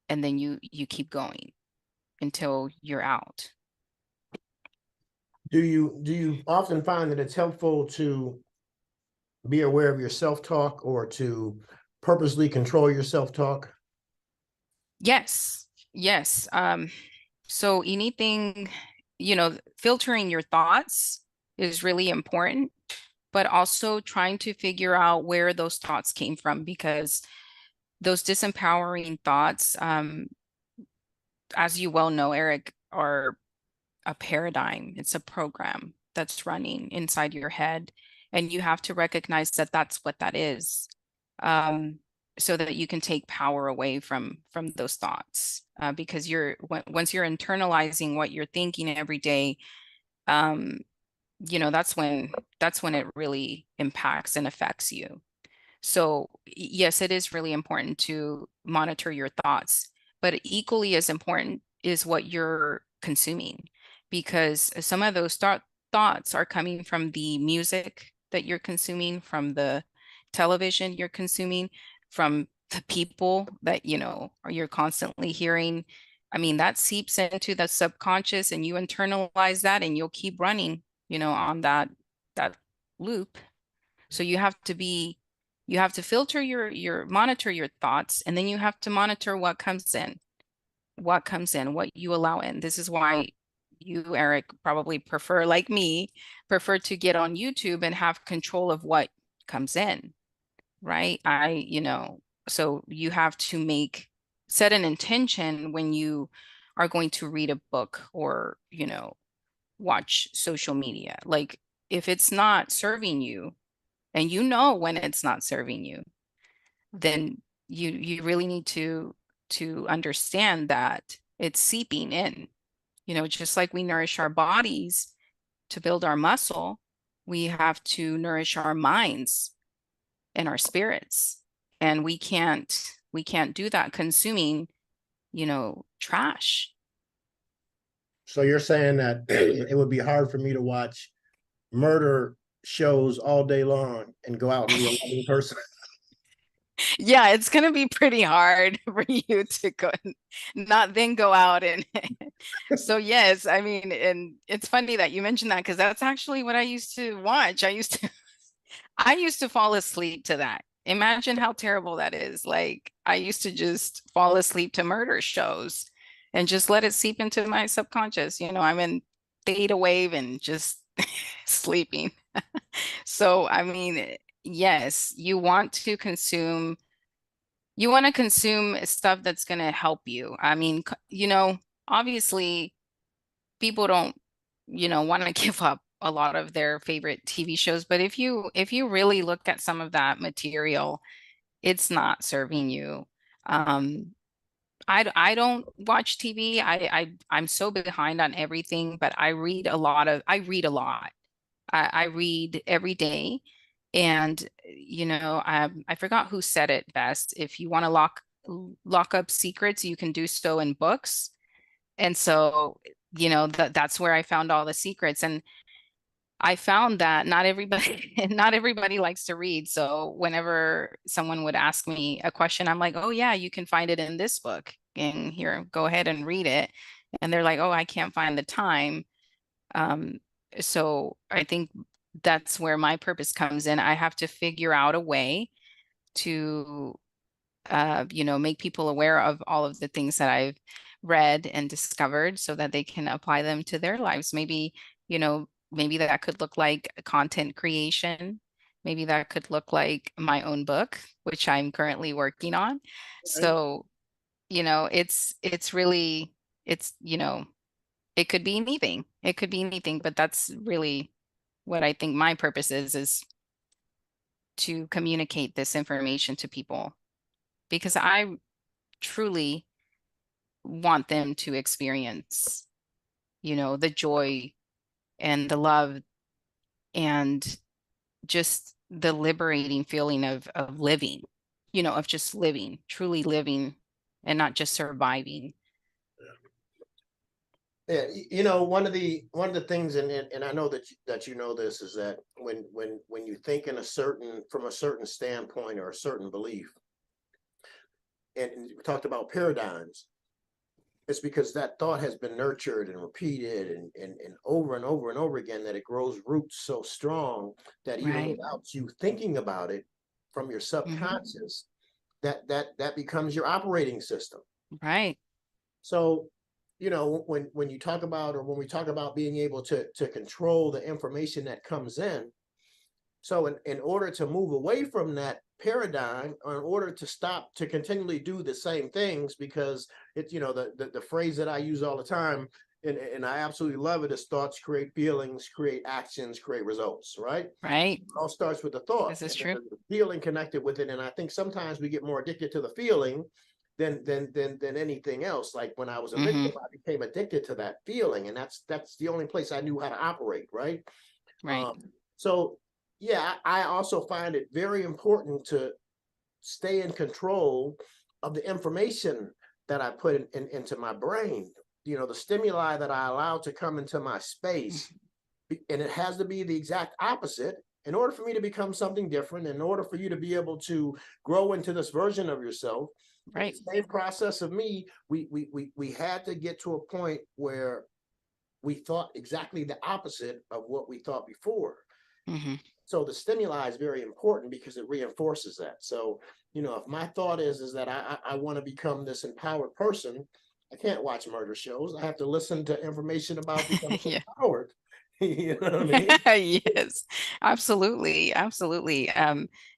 and then you keep going until you're out. Do you often find that it's helpful to be aware of your self-talk or to purposely control your self-talk? Yes. Yes. So anything, filtering your thoughts is really important, but also trying to figure out where those thoughts came from, because those disempowering thoughts, as you well know, Eric, are a paradigm. It's a program that's running inside your head, and you have to recognize that that's what that is, um, so that you can take power away from those thoughts. Because once you're internalizing what you're thinking every day, um, that's when it really impacts and affects you. So, yes, it is really important to monitor your thoughts, but equally as important is what you're consuming, because some of those thoughts are coming from the music that you're consuming, from the television you're consuming, from the people that, or you're constantly hearing. I mean, that seeps into the subconscious, and you internalize that, and you'll keep running, on that loop. So you have to filter your monitor your thoughts, and then you have to monitor what you allow in. This is why you, Eric, probably like me, prefer to get on YouTube and have control of what comes in, right? So you have to set an intention when you are going to read a book or, watch social media. Like, if it's not serving you, and when it's not serving you, then you really need to understand that it's seeping in. Just like we nourish our bodies to build our muscle, we have to nourish our minds and our spirits. And we can't do that consuming, trash. So you're saying that it would be hard for me to watch murder shows all day long and go out and be a loving person. Yeah, it's gonna be pretty hard for you to go not then go out and so yes, I mean, and it's funny that you mentioned that because that's actually what I used to watch. I used to fall asleep to that. Imagine how terrible that is. Like I used to just fall asleep to murder shows and just let it seep into my subconscious. I'm in theta wave and just sleeping. So, I mean, yes, you want to consume stuff that's going to help you. I mean, obviously people don't, want to give up a lot of their favorite TV shows, but if you really look at some of that material, it's not serving you. Um, I don't watch TV. I'm so behind on everything, but I read a lot. I read every day. And I forgot who said it best. If you want to lock up secrets, you can do so in books. And so, that's where I found all the secrets. And I found that not everybody not everybody likes to read. So whenever someone would ask me a question, I'm like, "Oh yeah, you can find it in this book. And here, go ahead and read it." And they're like, "Oh, I can't find the time." Um, so I think that's where my purpose comes in. I have to figure out a way to make people aware of all of the things that I've read and discovered so that they can apply them to their lives. Maybe that could look like content creation. Maybe that could look like my own book, which I'm currently working on. Right? So, it's really, it could be anything. It could be anything, but that's really what I think my purpose is to communicate this information to people because I truly want them to experience, the joy and the love and just the liberating feeling of living, of just living, truly living and not just surviving. Yeah, one of the things, and I know that you know this, is that when you think in a certain from a certain standpoint or a certain belief, and we talked about paradigms, it's because that thought has been nurtured and repeated and over and over and over again that it grows roots so strong that even Right. without you thinking about it from your Hmm. subconscious, that becomes your operating system. Right. So, when you talk about, or when we talk about being able to control the information that comes in, so in order to move away from that paradigm, or in order to stop to continually do the same things, because it's, the phrase that I use all the time, and I absolutely love it, is thoughts create feelings, create actions, create results, right? Right. It all starts with the thought, This is and then true. the feeling connected with it. And I think sometimes we get more addicted to the feeling than anything else. Like when I was a Hmm. victim, I became addicted to that feeling, and that's the only place I knew how to operate, right? Right. So yeah, I also find it very important to stay in control of the information that I put into my brain. The stimuli that I allow to come into my space, Mhm. and it has to be the exact opposite in order for me to become something different, in order for you to be able to grow into this version of yourself. In Right. the same process of me, we had to get to a point where we thought exactly the opposite of what we thought before. Hmm. So the stimuli is very important because it reinforces that. So, if my thought is that I want to become this empowered person, I can't watch murder shows. I have to listen to information about becoming Yeah. empowered. You know what I mean? Yes, absolutely. Absolutely.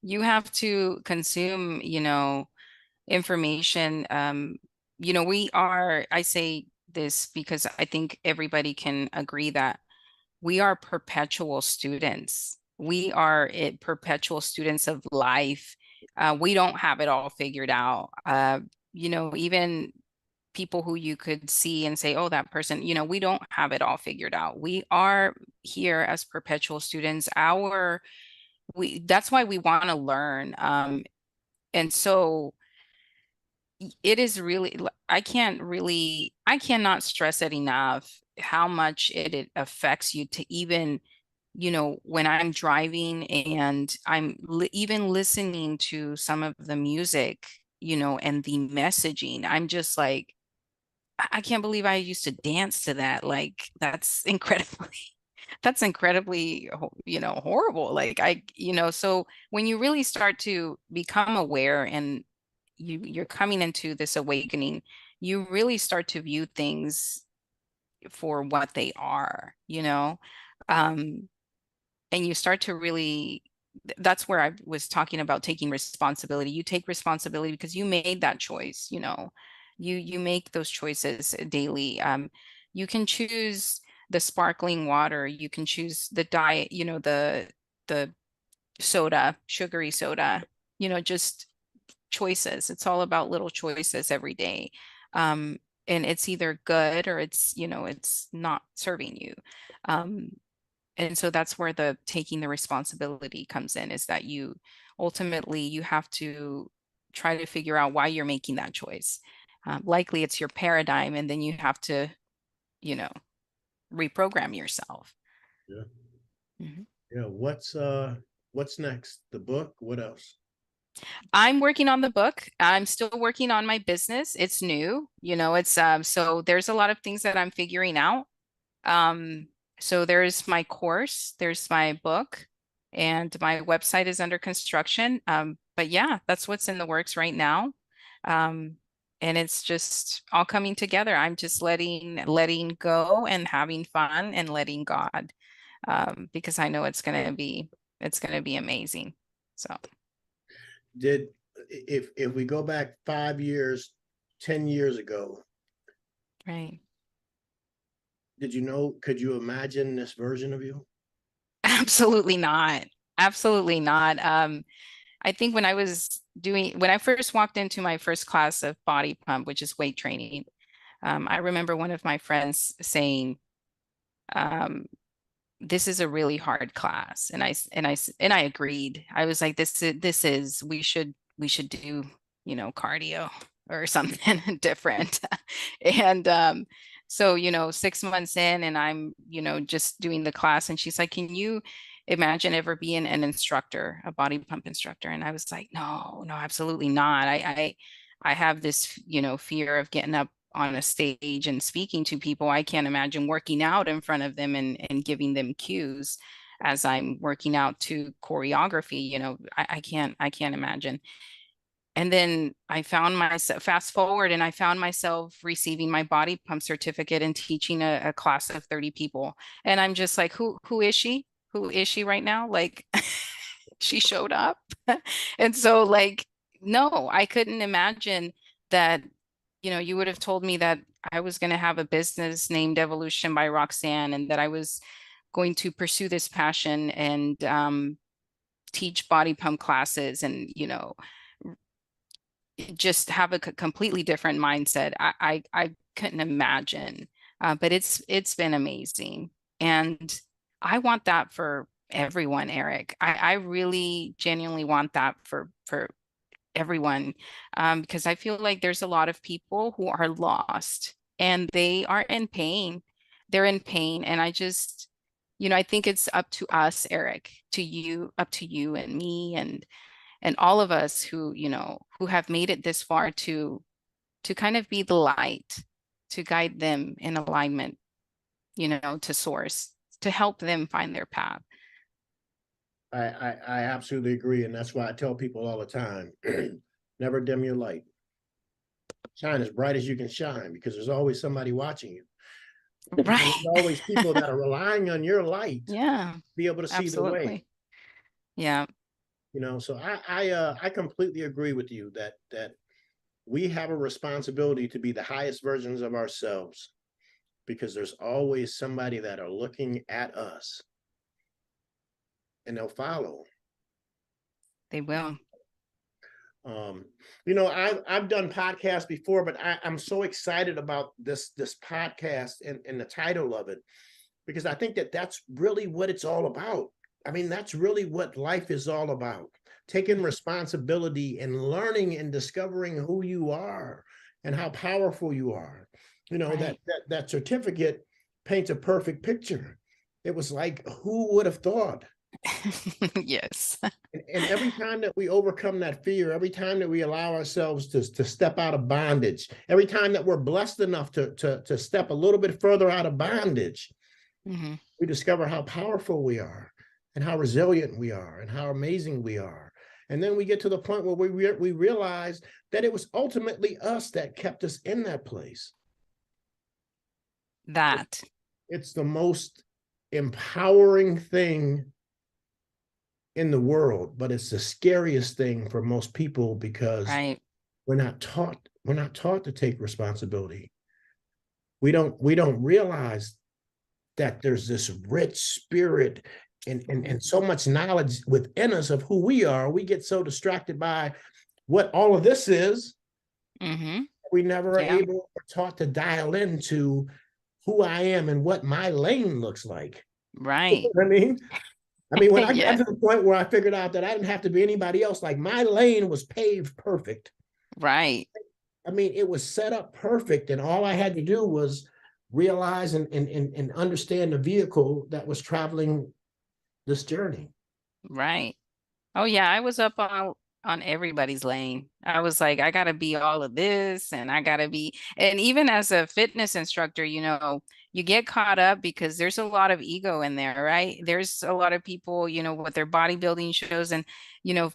You have to consume, information. I say this because I think everybody can agree that we are perpetual students. We are perpetual students of life. We don't have it all figured out. Even people who you could see and say, oh, that person, we don't have it all figured out. We are here as perpetual students. That's why we want to learn. And so it is really, I cannot stress it enough how much it affects you to even when I'm driving and I'm even listening to some of the music, and the messaging, I'm just like, I can't believe I used to dance to that. Like, that's incredibly, that's incredibly, horrible. Like, so when you really start to become aware and you're coming into this awakening, you really start to view things for what they are, um, and you start to really, that's where I was talking about taking responsibility. You take responsibility because you made that choice, you make those choices daily. You can choose the sparkling water, you can choose the diet, the soda, sugary soda, just choices. It's all about little choices every day. Um, and it's either good or it's not serving you. Um, and so that's where the taking the responsibility comes in, is that ultimately you have to try to figure out why you're making that choice. Likely it's your paradigm, and then you have to, you know, reprogram yourself. Yeah. Mhm. Yeah. What's next? The book? What else? I'm working on the book. I'm still working on my business. It's new, it's so there's a lot of things that I'm figuring out. Um, so there's my course, there's my book, and my website is under construction. But yeah, that's what's in the works right now. Um, and it's just all coming together. I'm just letting go and having fun and letting God, because I know it's gonna be amazing. So, Did if we go back 5 years, 10 years ago, right. could you imagine this version of you? Absolutely not. Absolutely not. I think when I first walked into my first class of body pump, which is weight training, I remember one of my friends saying, um, this is a really hard class. And I agreed. I was like, we should do, cardio or something different. And so, 6 months in, and I'm, just doing the class, and she's like, can you imagine ever being an instructor, a body pump instructor? And I was like, no, no, absolutely not. I have this, fear of getting up on a stage and speaking to people. I can't imagine working out in front of them and giving them cues as I'm working out to choreography. I can't imagine. And then I found myself, fast forward, and I found myself receiving my body pump certificate and teaching a class of 30 people. And I'm just like, who is she? Who is she right now? Like, she showed up. And so, like, no, I couldn't imagine that, you would have told me that I was going to have a business named Evolution by Roxanne, and that I was going to pursue this passion and teach body pump classes, and just have a completely different mindset. I couldn't imagine, but it's been amazing, and I want that for everyone, Eric. I really genuinely want that for everyone, because I feel like there's a lot of people who are lost and they are in pain. They're in pain, and I think it's up to us, Eric, up to you and me, and all of us who have made it this far to kind of be the light, to guide them in alignment, to source, to help them find their path. I absolutely agree, and that's why I tell people all the time, never dim your light. Shine as bright as you can shine, because there's always somebody watching you. And Right. there's always people that are relying on your light to Yeah, be able to see the way. absolutely. Yeah, So I completely agree with you that we have a responsibility to be the highest versions of ourselves, because there's always somebody that are looking at us, and they'll follow. they will. Um, I've done podcasts before, but I'm so excited about this podcast and the title of it, because I think that's really what it's all about. I mean, that's really what life is all about. Taking responsibility and learning and discovering who you are and how powerful you are. That Right. certificate paints a perfect picture. it was like, who would have thought? Yes. And every time that we overcome that fear, every time that we allow ourselves to step out of bondage, every time that we're blessed enough to step a little bit further out of bondage, Mm-hmm. we discover how powerful we are and how resilient we are and how amazing we are. And then we get to the point where we realize that it was ultimately us that kept us in that place. That. It's the most empowering thing in the world, but it's the scariest thing for most people because Right. we're not taught to take responsibility. We don't realize that there's this rich spirit and so much knowledge within us of who we are. We get so distracted by what all of this is. Mm-hmm. We never are Yeah. able or taught to dial into who I am and what my lane looks like. Right. I mean, when I got Yeah. to the point where I figured out that I didn't have to be anybody else, like my lane was paved perfect. Right. I mean, it was set up perfect, and all I had to do was realize and understand the vehicle that was traveling this journey. Right. Oh yeah, I was up on everybody's lane. I was like, I gotta be all of this, and I gotta be, and even as a fitness instructor, you get caught up because there's a lot of ego in there, right? There's a lot of people, with their bodybuilding shows, and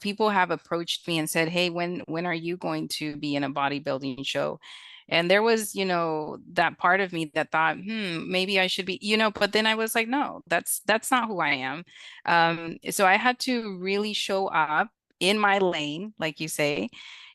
people have approached me and said, "Hey, when are you going to be in a bodybuilding show?" And there was, that part of me that thought, maybe I should be, but then I was like, no, that's not who I am. So I had to really show up in my lane, like you say.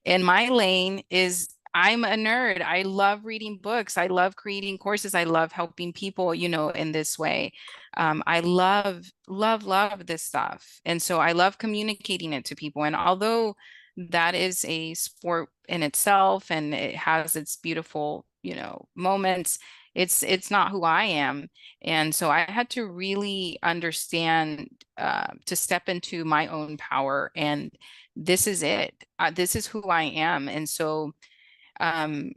And my lane is I'm a nerd. I love reading books. I love creating courses. I love helping people, in this way. I love this stuff. And so I love communicating it to people. And although that is a sport in itself and it has its beautiful, moments, it's not who I am. And so I had to really understand to step into my own power. And this is it. This is who I am. And so um,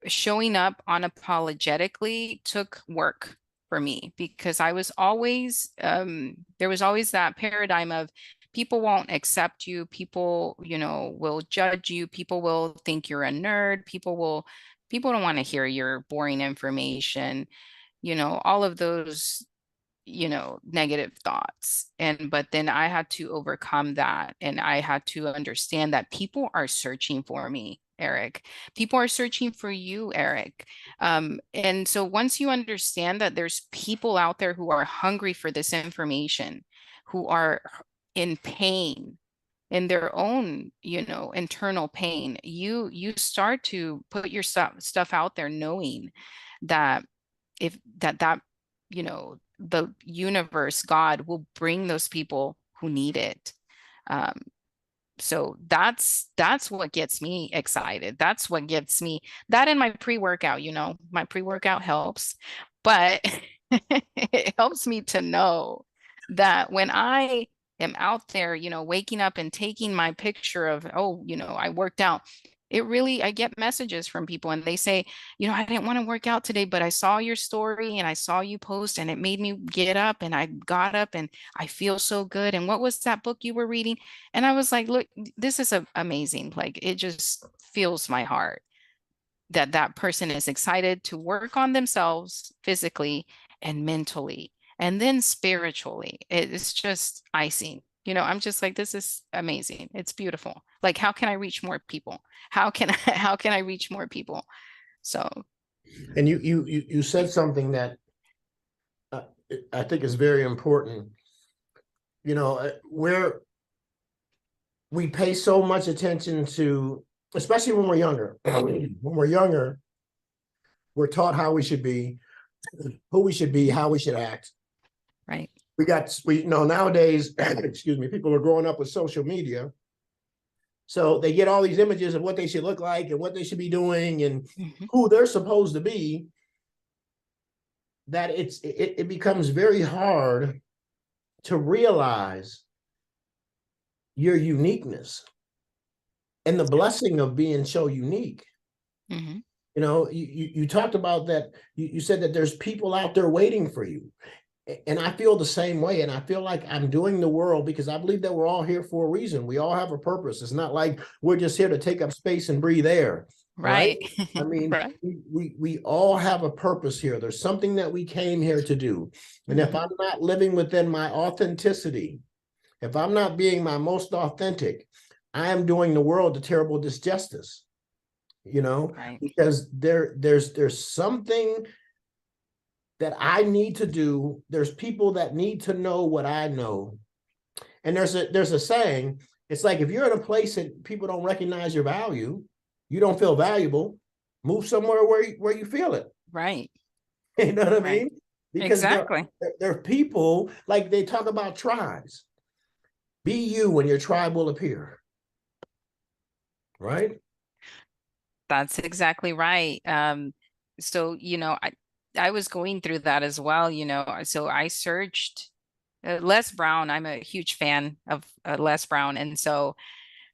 showing up unapologetically took work for me because I was always, there was always that paradigm of people won't accept you. People, will judge you. People will think you're a nerd. People don't want to hear your boring information, all of those negative thoughts. But then I had to overcome that and I had to understand that people are searching for me, Eric. People are searching for you, Eric. And so once you understand that there's people out there who are hungry for this information, who are in pain, in their own internal pain, you start to put your stuff out there knowing that if that the universe, God will bring those people who need it. Um, so that's what gets me excited. That's what gets me that in my pre-workout, my pre-workout helps, but it helps me to know that when I am out there, waking up and taking my picture of, oh, I worked out. I get messages from people and they say, I didn't want to work out today, but I saw your story and I saw you post and it made me get up and I got up and I feel so good. And what was that book you were reading? And I was like, look, this is amazing. Like it just fills my heart that that person is excited to work on themselves physically and mentally and then spiritually. It's just icing. I'm just like, this is amazing. It's beautiful. Like, how can I reach more people? How can how can I reach more people? So, And you said something that uh, I think is very important. Where we pay so much attention to, especially when we're younger. When we're younger, we're taught how we should be, who we should be, how we should act. right. We nowadays, excuse me, people are growing up with social media. So they get all these images of what they should look like and what they should be doing and Mhm. who they're supposed to be. That it becomes very hard to realize your uniqueness and the blessing of being so unique. Mhm. You talked about that. You said that there's people out there waiting for you. And I feel the same way. And I feel like I'm doing the world because I believe that we're all here for a reason. We all have a purpose. It's not like we're just here to take up space and breathe air, right? Right. I mean, Right. we all have a purpose here. There's something that we came here to do. And if Mhm. I'm not living within my authenticity, if I'm not being my most authentic, I am doing the world a terrible disjustice, Right. because there's something that I need to do. There's people that need to know what I know. And there's a saying, it's like if you're in a place and people don't recognize your value, you don't feel valuable, move somewhere where you feel it. Right. You know what I Right. mean? Because Exactly. there are people, like they talk about tribes. Be you when your tribe will appear, right? That's exactly right. So, I was going through that as well, so I searched Les Brown. I'm a huge fan of Les Brown. And so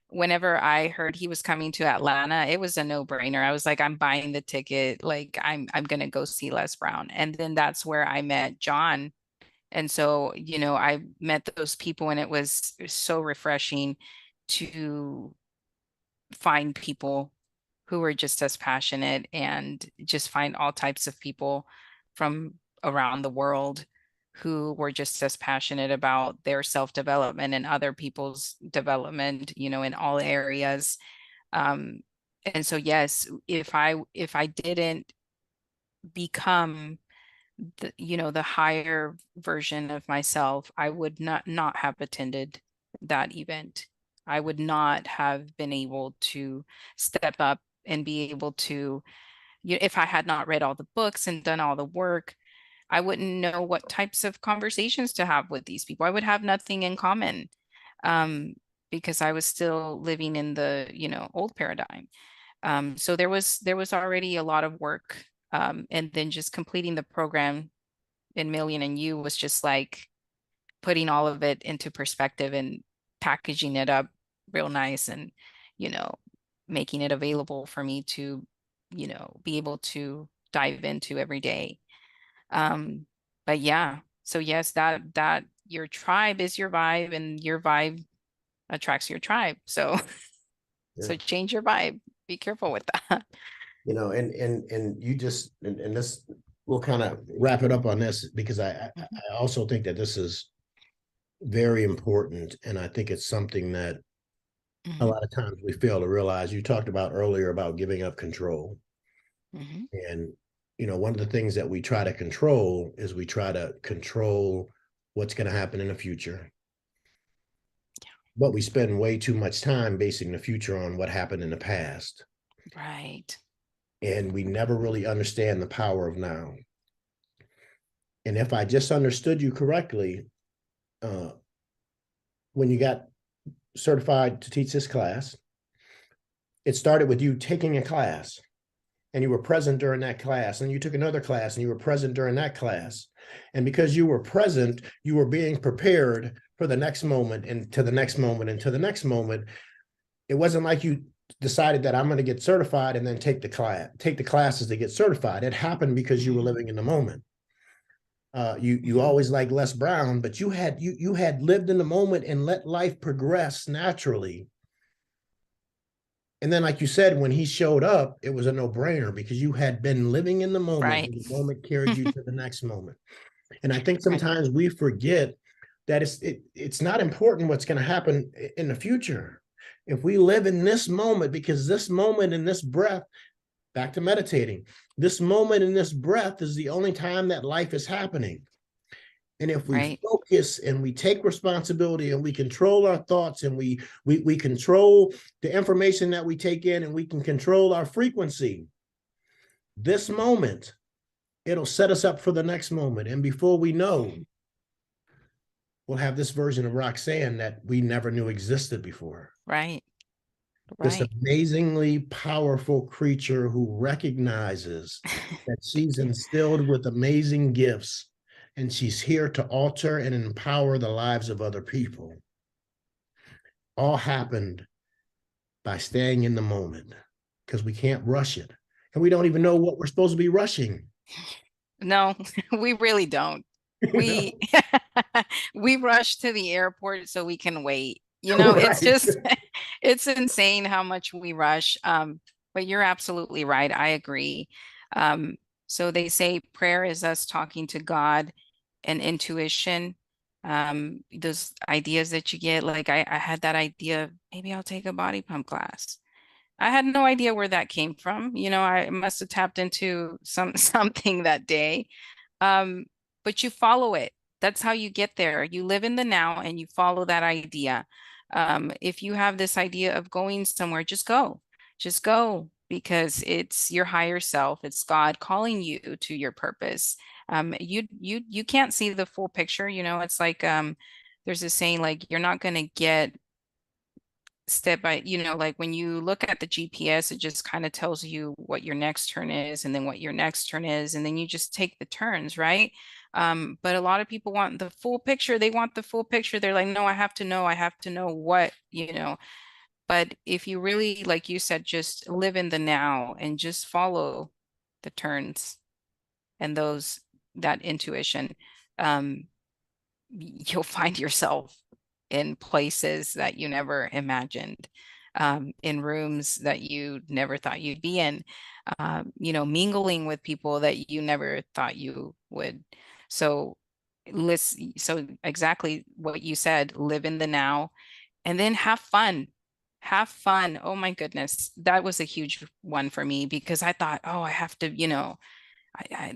whenever I heard he was coming to Atlanta, it was a no-brainer. I was like, I'm buying the ticket. Like I'm gonna go see Les Brown. And then that's where I met John. And so, I met those people and it was so refreshing to find people who were just as passionate and just find all types of people from around the world who were just as passionate about their self-development and other people's development, in all areas. Um, and so yes, if I didn't become the higher version of myself, I would not have attended that event. I would not have been able to step up and be able to, if I had not read all the books and done all the work, I wouldn't know what types of conversations to have with these people. I would have nothing in common, um, because I was still living in the, old paradigm. So there was already a lot of work. And then just completing the program in Million and You was just like putting all of it into perspective and packaging it up real nice and, you know, making it available for me to, be able to dive into every day. Um, but yeah, so yes, that your tribe is your vibe and your vibe attracts your tribe. So Yeah. so change your vibe. Be careful with that. And you just, and this, we'll kind of wrap it up on this, because Mhm, I also think that this is very important. And I think it's something that a mhm, lot of times we fail to realize. You talked about earlier about giving up control. mhm. And, one of the things that we try to control is we try to control what's going to happen in the future. But we spend way too much time basing the future on what happened in the past. Right. And we never really understand the power of now. And if I just understood you correctly, uh, when you got certified to teach this class, it started with you taking a class and you were present during that class, and you took another class and you were present during that class. And because you were present, you were being prepared for the next moment and to the next moment and to the next moment. It wasn't like you decided that I'm going to get certified and then take the classes to get certified. It happened because you were Mhm, living in the moment. You mhm. always like Les Brown, but you had lived in the moment and let life progress naturally. And then, like you said, when he showed up, it was a no-brainer because you had been living in the moment, Right. and the moment carried you to the next moment. And I think Right. sometimes we forget that it's not important what's going to happen in the future. If we live in this moment, because this moment and this breath, back to meditating, this moment and this breath is the only time that life is happening. And if we Right. focus and we take responsibility and we control our thoughts and we control the information that we take in, and we can control our frequency, this moment, it'll set us up for the next moment. And before we know, Mhm. we'll have this version of Roxanne that we never knew existed before. Right. This Right. amazingly powerful creature who recognizes that she's instilled with amazing gifts, and she's here to alter and empower the lives of other people. All happened by staying in the moment, because we can't rush it. And we don't even know Right. what we're supposed to be rushing. No, we really don't. we we rush to the airport so we can wait. You know, it's Right. just it's insane how much we rush. But you're absolutely right. I agree. Um, so they say prayer is us talking to God, and intuition. Those ideas that you get, like I had that idea, maybe I'll take a body pump class. I had no idea where that came from. You know, I must have tapped into something that day. Um, but you follow it. That's how you get there. You live in the now and you follow that idea. If you have this idea of going somewhere, just go. Just go because it's your higher self. It's God calling you to your purpose. You can't see the full picture. You know, it's like there's a saying like you're not going to get step by, you know, like when you look at the GPS, it just kind of tells you what your next turn is and then what your next turn is, and then you just take the turns, right? But a lot of people want the full picture. They want the full picture. They're like, no, I have to know what, you know. But if you really, like you said, just live in the now and just follow the turns and those that intuition, um, you'll find yourself in places that you never imagined, in rooms that you never thought you'd be in, you know, mingling with people that you never thought you would. So, listen, so exactly what you said, live in the now and then have fun. Have fun. Oh my goodness. That was a huge one for me because I thought, oh, I have to, you know,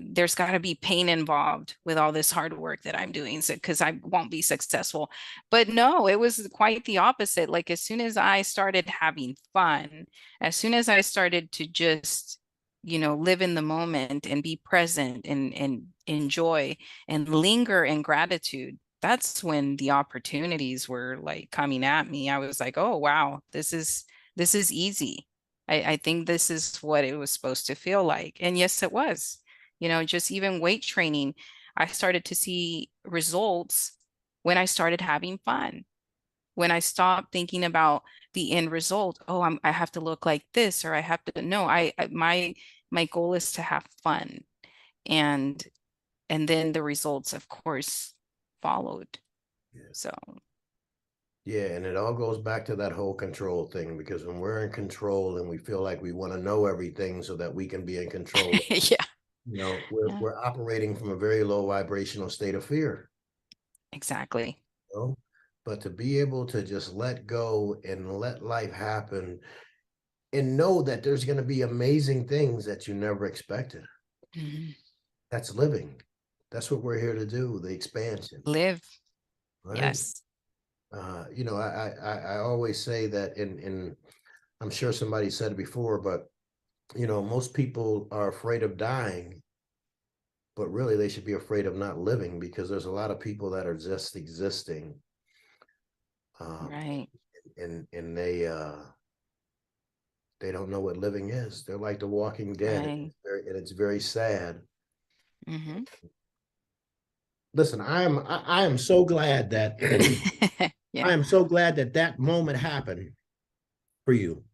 there's got to be pain involved with all this hard work that I'm doing, so because I won't be successful. But no, it was quite the opposite. Like as soon as I started having fun, as soon as I started to just, you know, live in the moment and be present and enjoy and linger in gratitude, that's when the opportunities were like coming at me. I was like, oh wow, this is easy. I think this is what it was supposed to feel like. And yes, it was. You know, just even weight training, I started to see results when I started having fun. When I stopped thinking about the end result, oh, I have to look like this, or I have to, no, my goal is to have fun. And and then the results, of course, followed. Yeah. So, Yeah, and it all goes back to that whole control thing because when we're in control and we feel like we want to know everything so that we can be in control, yeah, yeah, we're operating from a very low vibrational state of fear. exactly. You know? But to be able to just let go and let life happen and know that there's going to be amazing things that you never expected. Mhm. That's living. That's what we're here to do, the expansion, Live. right? Yes. I always say that in I'm sure somebody said it before, but most people are afraid of dying, but really they should be afraid of not living because there's a lot of people that are just existing, um, Right. and they don't know what living is. They're like the Walking Dead, Right. and it's very sad. Hmm. Listen, I am so glad that Yeah. I am so glad that that moment happened for you,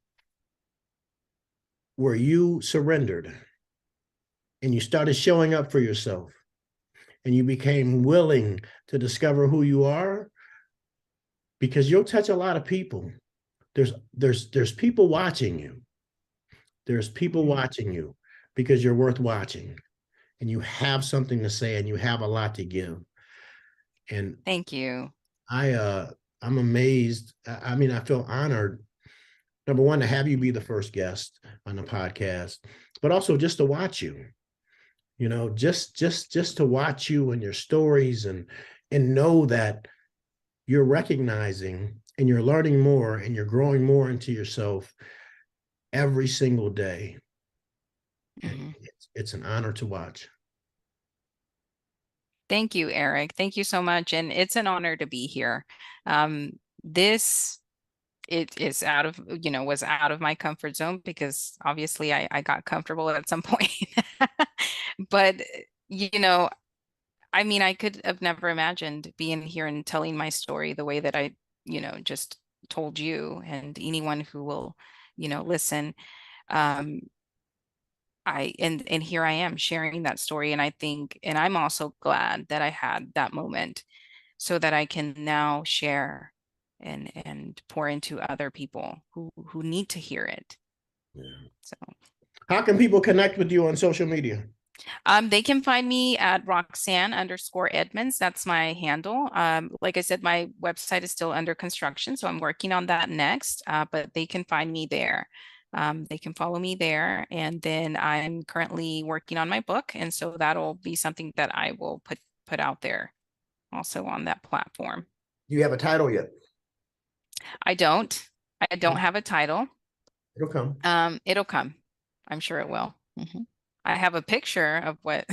where you surrendered and you started showing up for yourself and you became willing to discover who you are because you'll touch a lot of people. There's people watching you. There's people Mhm. watching you because you're worth watching and you have something to say and you have a lot to give. And Thank you. I I'm amazed. I mean, I feel honored, number one, to have you be the first guest on the podcast, but also just to watch you, just to watch you and your stories and know that you're recognizing and you're learning more and you're growing more into yourself every single day. And Mhm. it's an honor to watch. Thank you, Eric. Thank you so much. And it's an honor to be here. This it is out of, you know, was out of my comfort zone because obviously I got comfortable at some point. But, you know, I mean, I could have never imagined being here and telling my story the way that I, you know, just told you and anyone who will, you know, listen. Um, and here I am sharing that story. And I think, and I'm also glad that I had that moment so that I can now share and pour into other people who need to hear it. Yeah. So How can people connect with you on social media? they can find me at Roxanne_Edmonds. That's my handle. Like I said, my website is still under construction, so I'm working on that next. But they can find me there. They can follow me there, and then I'm currently working on my book, and so that'll be something that I will put out there also on that platform. Do you have a title yet? I don't. I don't have a title. It'll come. It'll come. I'm sure it will. I have a picture of what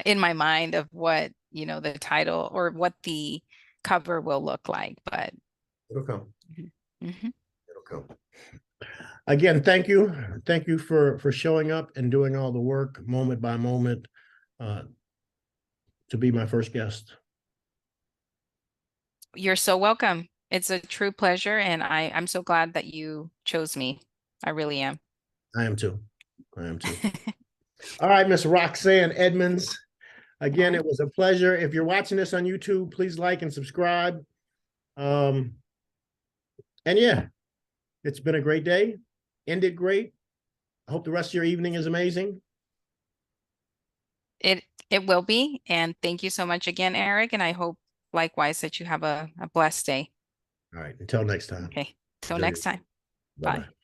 in my mind of what, the title or what the cover will look like, but It'll come. mhm. It'll come. Again, thank you. Thank you for showing up and doing all the work moment by moment to be my first guest. You're so welcome. It's a true pleasure, and I'm so glad that you chose me. I really am. I am too. I am too. All right, Miss Roxanne Edmonds. Again, it was a pleasure. If you're watching this on YouTube, please like and subscribe. And yeah, it's been a great day. Ended great. I hope the rest of your evening is amazing. It will be, and thank you so much again, Eric, and I hope likewise that you have a blessed day. All right, until next time. Okay, till Enjoy next time. Bye-bye. Bye.